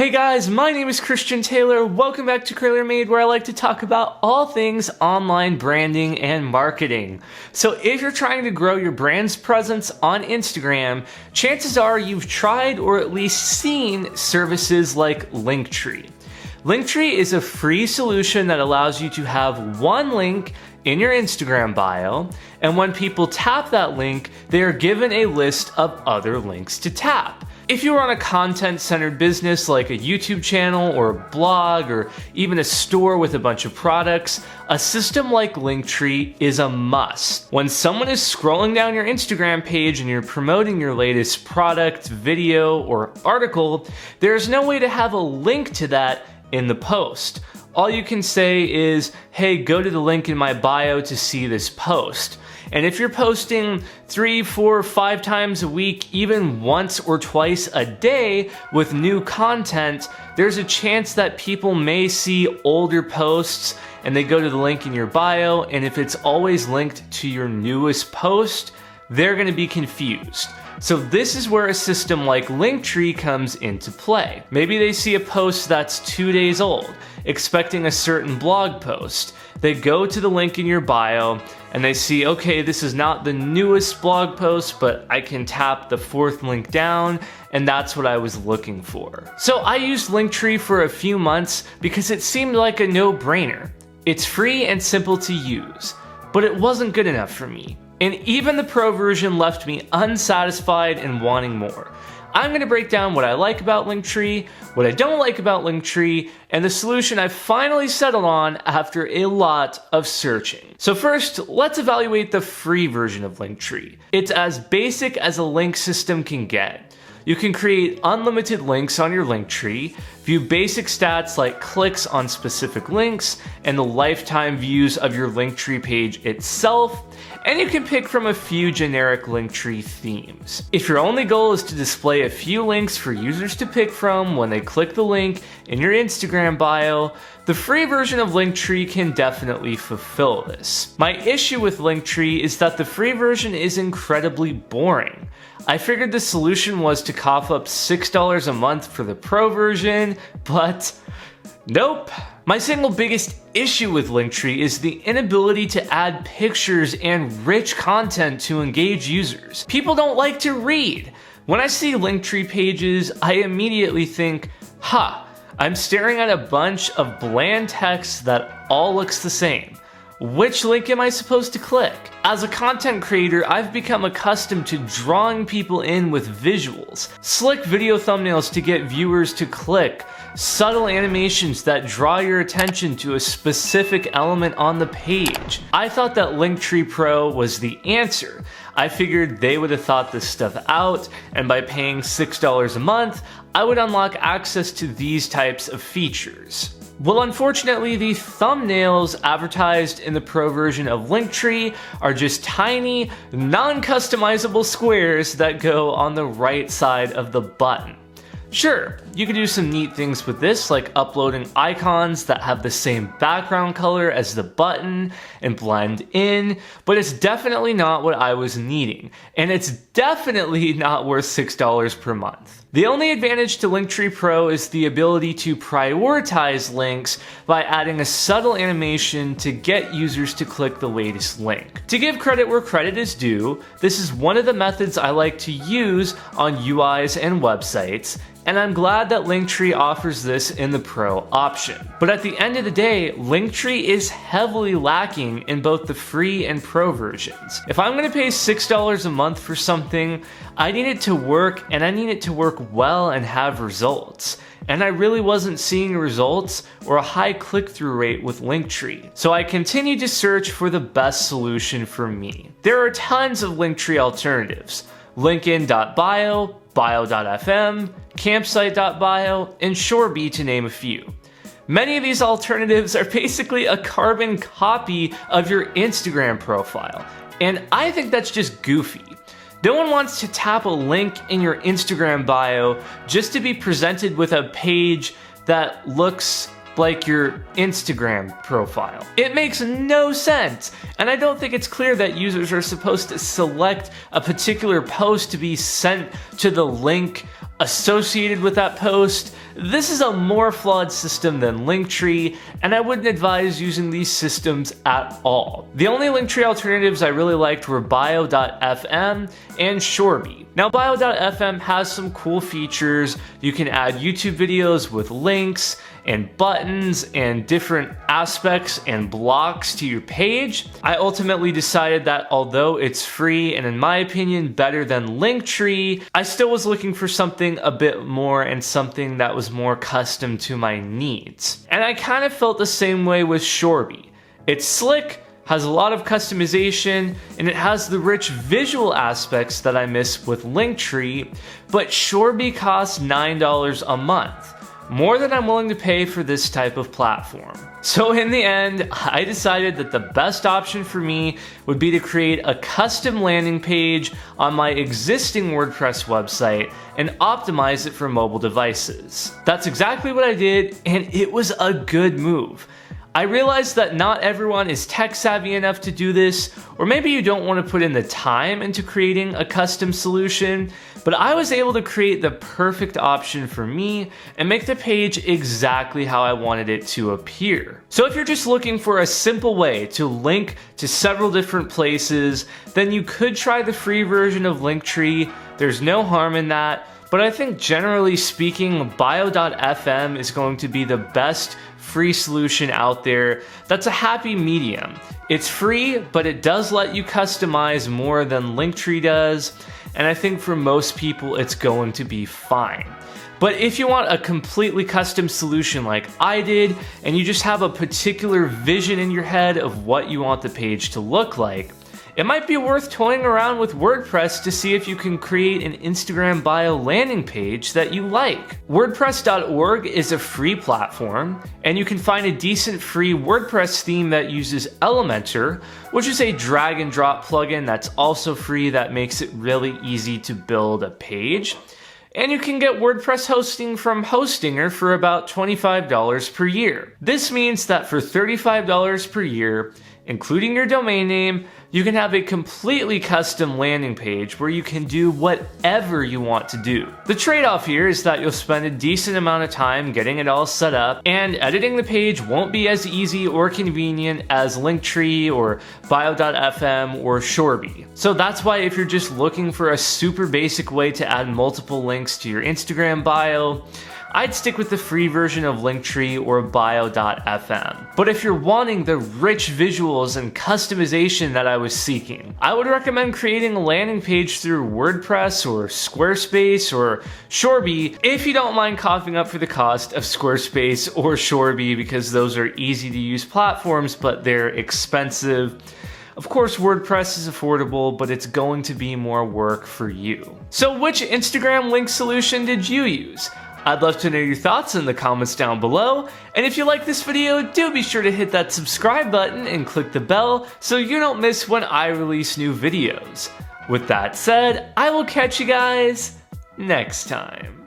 Hey guys, my name is Christian Taylor. Welcome back to Trailer Made, where I like to talk about all things online branding and marketing. So if you're trying to grow your brand's presence on Instagram, chances are you've tried or at least seen services like Linktree. Linktree is a free solution that allows you to have one link in your Instagram bio, and when people tap that link, they are given a list of other links to tap. If you run a content-centered business like a YouTube channel or a blog or even a store with a bunch of products, a system like Linktree is a must. When someone is scrolling down your Instagram page and you're promoting your latest product, video, or article, there's no way to have a link to that in the post. All you can say is, hey, go to the link in my bio to see this post. And if you're posting 3, 4, 5 times a week, even once or twice a day with new content, there's a chance that people may see older posts and they go to the link in your bio, and if it's always linked to your newest post, they're going to be confused. So this is where a system like Linktree comes into play. Maybe they see a post that's 2 days old, expecting a certain blog post. They go to the link in your bio and they see, okay, this is not the newest blog post, but I can tap the 4th link down, and that's what I was looking for. So I used Linktree for a few months because it seemed like a no-brainer. It's free and simple to use, but it wasn't good enough for me. And even the pro version left me unsatisfied and wanting more. I'm going to break down what I like about Linktree, what I don't like about Linktree, and the solution I finally settled on after a lot of searching. So first, let's evaluate the free version of Linktree. It's as basic as a link system can get. You can create unlimited links on your Linktree, view basic stats like clicks on specific links, and the lifetime views of your Linktree page itself, and you can pick from a few generic Linktree themes. If your only goal is to display a few links for users to pick from when they click the link in your Instagram bio, the free version of Linktree can definitely fulfill this. My issue with Linktree is that the free version is incredibly boring. I figured the solution was to cough up $6 a month for the pro version, but nope. My single biggest issue with Linktree is the inability to add pictures and rich content to engage users. People don't like to read. When I see Linktree pages, I immediately think, I'm staring at a bunch of bland text that all looks the same. Which link am I supposed to click? As a content creator, I've become accustomed to drawing people in with visuals, slick video thumbnails to get viewers to click, subtle animations that draw your attention to a specific element on the page. I thought that Linktree Pro was the answer. I figured they would have thought this stuff out, and by paying $6 a month, I would unlock access to these types of features. Well, unfortunately, the thumbnails advertised in the pro version of Linktree are just tiny, non-customizable squares that go on the right side of the button. Sure, you can do some neat things with this, like uploading icons that have the same background color as the button and blend in, but it's definitely not what I was needing, and it's definitely not worth $6 per month. The only advantage to Linktree Pro is the ability to prioritize links by adding a subtle animation to get users to click the latest link. To give credit where credit is due, this is one of the methods I like to use on UIs and websites, and I'm glad that Linktree offers this in the Pro option. But at the end of the day, Linktree is heavily lacking in both the free and Pro versions. If I'm going to pay $6 a month for something, I need it to work, and I need it to work well and have results. And I really wasn't seeing results or a high click-through rate with Linktree. So I continued to search for the best solution for me. There are tons of Linktree alternatives. Linkin.bio, bio.fm, campsite.bio, and Shorebee, to name a few. Many of these alternatives are basically a carbon copy of your Instagram profile, and I think that's just goofy. No one wants to tap a link in your Instagram bio just to be presented with a page that looks like your Instagram profile. It makes no sense, and I don't think it's clear that users are supposed to select a particular post to be sent to the link associated with that post. This is a more flawed system than Linktree, and I wouldn't advise using these systems at all. The only Linktree alternatives I really liked were bio.fm and Shorby. Now, bio.fm has some cool features. You can add YouTube videos with links and buttons and different aspects and blocks to your page. I ultimately decided that although it's free and in my opinion better than Linktree, I still was looking for something a bit more and something that was more custom to my needs. And I kind of felt the same way with Shorby. It's slick, has a lot of customization, and it has the rich visual aspects that I miss with Linktree, but Shorby costs $9 a month. More than I'm willing to pay for this type of platform. So in the end, I decided that the best option for me would be to create a custom landing page on my existing WordPress website and optimize it for mobile devices. That's exactly what I did, and it was a good move. I realized that not everyone is tech savvy enough to do this, or maybe you don't want to put in the time into creating a custom solution, but I was able to create the perfect option for me and make the page exactly how I wanted it to appear. So if you're just looking for a simple way to link to several different places, then you could try the free version of Linktree. There's no harm in that. But I think generally speaking, bio.fm is going to be the best free solution out there that's a happy medium. It's free, but it does let you customize more than Linktree does, and I think for most people it's going to be fine. But if you want a completely custom solution like I did, and you just have a particular vision in your head of what you want the page to look like, it might be worth toying around with WordPress to see if you can create an Instagram bio landing page that you like. WordPress.org is a free platform, and you can find a decent free WordPress theme that uses Elementor, which is a drag and drop plugin that's also free that makes it really easy to build a page. And you can get WordPress hosting from Hostinger for about $25 per year. This means that for $35 per year, including your domain name, you can have a completely custom landing page where you can do whatever you want to do. The trade-off here is that you'll spend a decent amount of time getting it all set up, and editing the page won't be as easy or convenient as Linktree or bio.fm or Shorby. So that's why if you're just looking for a super basic way to add multiple links to your Instagram bio, I'd stick with the free version of Linktree or bio.fm. But if you're wanting the rich visuals and customization that I was seeking, I would recommend creating a landing page through WordPress or Squarespace or Shorby, if you don't mind coughing up for the cost of Squarespace or Shorby, because those are easy to use platforms, but they're expensive. Of course, WordPress is affordable, but it's going to be more work for you. So which Instagram link solution did you use? I'd love to know your thoughts in the comments down below, and if you like this video, do be sure to hit that subscribe button and click the bell so you don't miss when I release new videos. With that said, I will catch you guys next time.